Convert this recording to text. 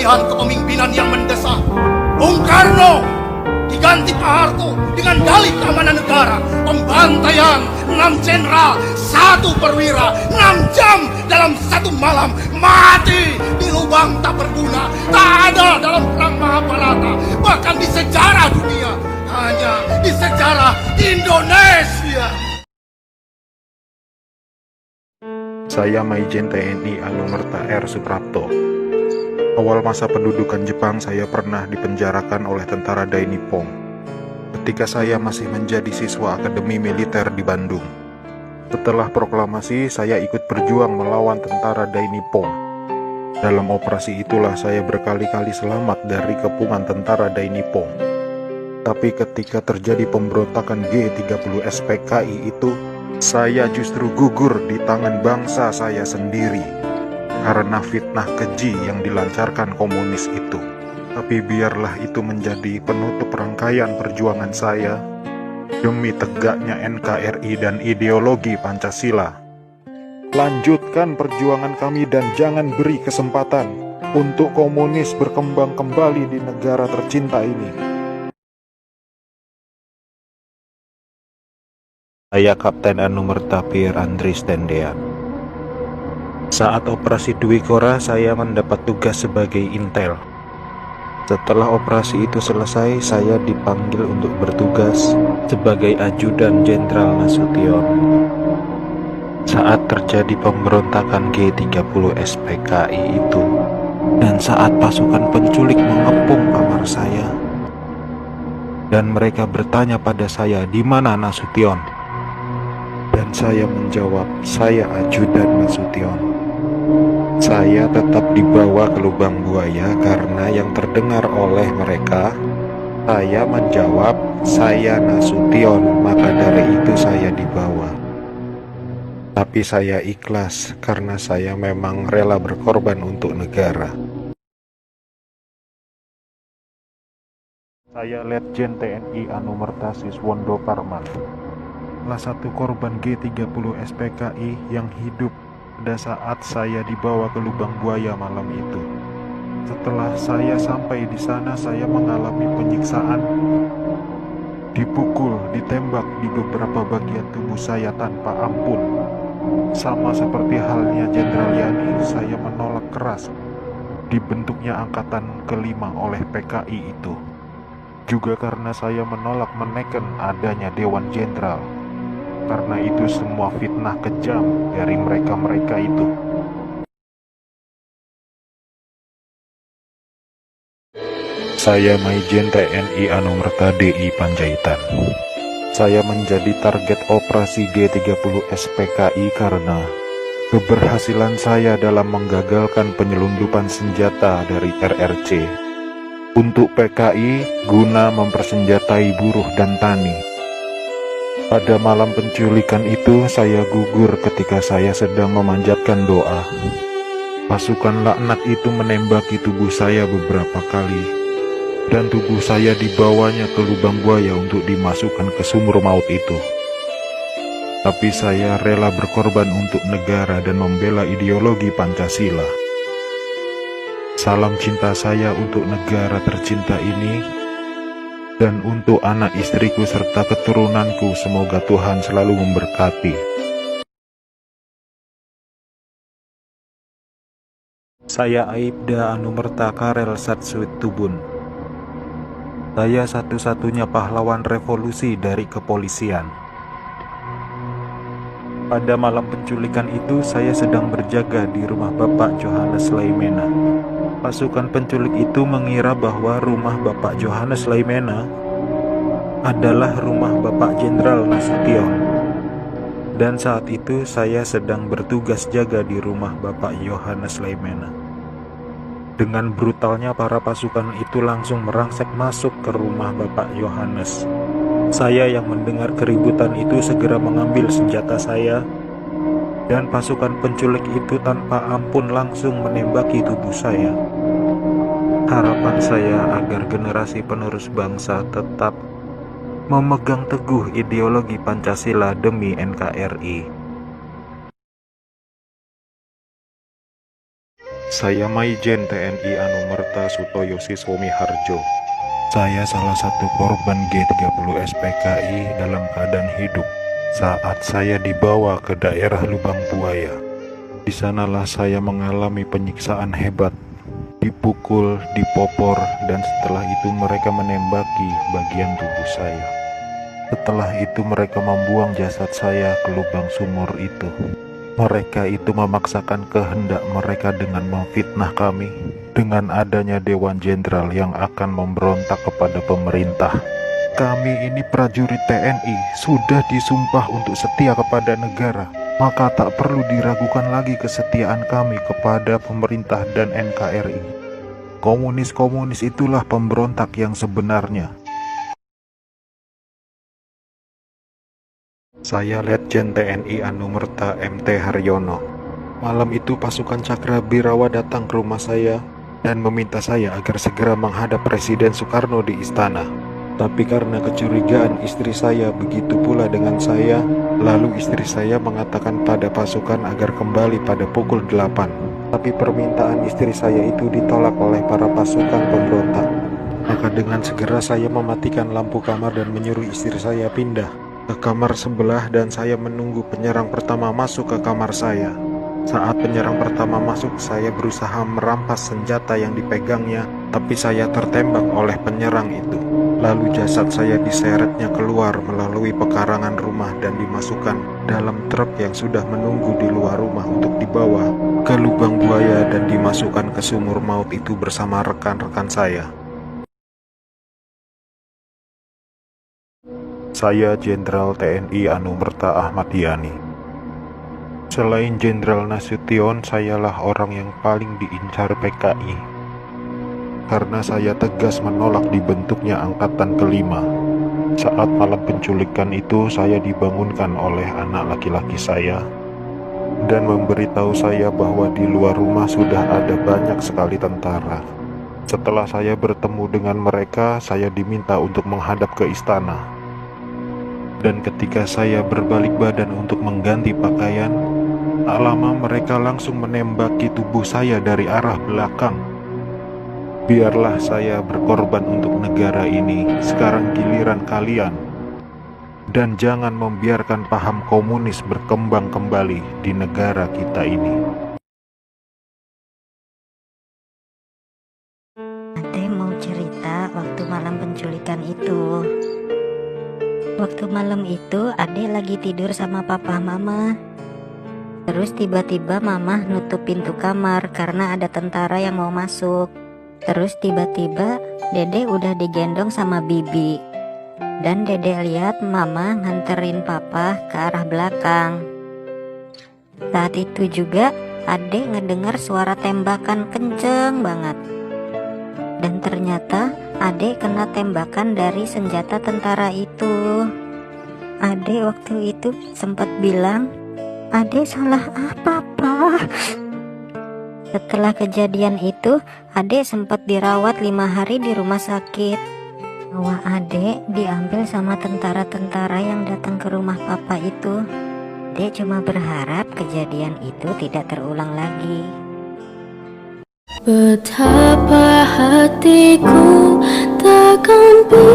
pemilihan kepemimpinan yang mendesak. Bung Karno diganti Pak Harto dengan dalih keamanan negara, pembantaian 6 jenderal, 1 perwira, 6 jam dalam 1 malam, mati di lubang tak berguna, tak ada dalam perang Mahabharata, bahkan di sejarah dunia, hanya di sejarah Indonesia. Saya Maijen TNI Anumerta R. Suprapto. Awal masa pendudukan Jepang saya pernah dipenjarakan oleh tentara Dai Nippon ketika saya masih menjadi siswa Akademi Militer di Bandung. Setelah proklamasi, saya ikut berjuang melawan tentara Dai Nippon. Dalam operasi itulah saya berkali-kali selamat dari kepungan tentara Dai Nippon. Tapi ketika terjadi pemberontakan G30 SPKI itu, saya justru gugur di tangan bangsa saya sendiri karena fitnah keji yang dilancarkan komunis itu. Tapi biarlah itu menjadi penutup rangkaian perjuangan saya demi tegaknya NKRI dan ideologi Pancasila. Lanjutkan perjuangan kami dan jangan beri kesempatan untuk komunis berkembang kembali di negara tercinta ini. Saya Kapten Anumerta Pierre Andries Tendean. Saat operasi Dwi Kora, saya mendapat tugas sebagai intel. Setelah operasi itu selesai, saya dipanggil untuk bertugas sebagai ajudan Jenderal Nasution. Saat terjadi pemberontakan G30 SPKI itu, dan saat pasukan penculik mengepung kamar saya, dan mereka bertanya pada saya, "Di mana Nasution?" Dan saya menjawab, "Saya ajudan Nasution." Saya tetap dibawa ke lubang buaya karena yang terdengar oleh mereka, saya menjawab, "Saya Nasution," maka dari itu saya dibawa. Tapi saya ikhlas karena saya memang rela berkorban untuk negara. Saya Letjen TNI Anumerta Siswondo Parman, salah satu korban G30 SPKI yang hidup pada saat saya dibawa ke lubang buaya malam itu. Setelah saya sampai di sana, saya mengalami penyiksaan, dipukul, ditembak di beberapa bagian tubuh saya tanpa ampun. Sama seperti halnya Jenderal Yani, saya menolak keras dibentuknya angkatan kelima oleh PKI itu. Juga karena saya menolak menekan adanya Dewan Jenderal. Karena itu semua fitnah kejam dari mereka-mereka itu. Saya Maijen TNI Anumerta DI Panjaitan. Saya menjadi target operasi G30 SPKI karena keberhasilan saya dalam menggagalkan penyelundupan senjata dari RRC untuk PKI guna mempersenjatai buruh dan tani. Pada malam penculikan itu, saya gugur ketika saya sedang memanjatkan doa. Pasukan laknat itu menembaki tubuh saya beberapa kali, dan tubuh saya dibawanya ke lubang buaya untuk dimasukkan ke sumur maut itu. Tapi saya rela berkorban untuk negara dan membela ideologi Pancasila. Salam cinta saya untuk negara tercinta ini, dan untuk anak istriku serta keturunanku, semoga Tuhan selalu memberkati. Saya Aibda Anumerta Karel Satsuit Tubun. Saya satu-satunya pahlawan revolusi dari kepolisian. Pada malam penculikan itu, saya sedang berjaga di rumah Bapak Johannes Laimena. Pasukan penculik itu mengira bahwa rumah Bapak Johannes Laimena adalah rumah Bapak Jenderal Nasution. Dan saat itu saya sedang bertugas jaga di rumah Bapak Johannes Laimena. Dengan brutalnya para pasukan itu langsung merangsek masuk ke rumah Bapak Johannes. Saya yang mendengar keributan itu segera mengambil senjata saya, dan pasukan penculik itu tanpa ampun langsung menembaki tubuh saya. Harapan saya agar generasi penerus bangsa tetap memegang teguh ideologi Pancasila demi NKRI. Saya Maijen TNI Anumerta Sutoyo Siswomi Harjo. Saya salah satu korban G30 SPKI dalam keadaan hidup saat saya dibawa ke daerah Lubang Buaya. Di sanalah saya mengalami penyiksaan hebat, dipukul, dipopor, dan setelah itu mereka menembaki bagian tubuh saya. Setelah itu mereka membuang jasad saya ke lubang sumur itu. Mereka itu memaksakan kehendak mereka dengan memfitnah kami dengan adanya Dewan Jenderal yang akan memberontak kepada pemerintah. Kami ini prajurit TNI sudah disumpah untuk setia kepada negara, maka tak perlu diragukan lagi kesetiaan kami kepada pemerintah dan NKRI. Komunis-komunis itulah pemberontak yang sebenarnya. Saya Letjen TNI Anumerta MT Haryono. Malam itu pasukan Cakra Birawa datang ke rumah saya dan meminta saya agar segera menghadap Presiden Soekarno di istana. Tapi karena kecurigaan istri saya begitu pula dengan saya, lalu istri saya mengatakan pada pasukan agar kembali pada pukul 8. Tapi permintaan istri saya itu ditolak oleh para pasukan pemberontak. Maka dengan segera saya mematikan lampu kamar dan menyuruh istri saya pindah ke kamar sebelah dan saya menunggu penyerang pertama masuk ke kamar saya. Saat penyerang pertama masuk, saya berusaha merampas senjata yang dipegangnya, tapi saya tertembak oleh penyerang itu. Lalu jasad saya diseretnya keluar melalui pekarangan rumah dan dimasukkan dalam truk yang sudah menunggu di luar rumah untuk dibawa ke lubang buaya dan dimasukkan ke sumur maut itu bersama rekan-rekan saya. Saya Jenderal TNI Anumerta Ahmad Yani. Selain Jenderal Nasution, sayalah orang yang paling diincar PKI. Karena saya tegas menolak dibentuknya Angkatan Kelima. Saat malam penculikan itu, saya dibangunkan oleh anak laki-laki saya dan memberitahu saya bahwa di luar rumah sudah ada banyak sekali tentara. Setelah saya bertemu dengan mereka, saya diminta untuk menghadap ke istana. Dan ketika saya berbalik badan untuk mengganti pakaian, tak lama mereka langsung menembaki tubuh saya dari arah belakang. Biarlah saya berkorban untuk negara ini, sekarang giliran kalian. Dan jangan membiarkan paham komunis berkembang kembali di negara kita ini. Ade mau cerita waktu malam penculikan itu. Waktu malam itu Ade lagi tidur sama papa mama. Terus tiba-tiba mama nutup pintu kamar karena ada tentara yang mau masuk. Terus tiba-tiba Dede udah digendong sama bibi. Dan Dede lihat mama nganterin papa ke arah belakang. Saat itu juga Ade ngedengar suara tembakan kenceng banget. Dan ternyata Ade kena tembakan dari senjata tentara itu. Ade waktu itu sempat bilang, Ade salah apa, Pak? Setelah kejadian itu, Ade sempat dirawat 5 hari di rumah sakit. Nyawa Ade diambil sama tentara-tentara yang datang ke rumah papa itu. Ade cuma berharap kejadian itu tidak terulang lagi. Betapa hatiku takkan bisa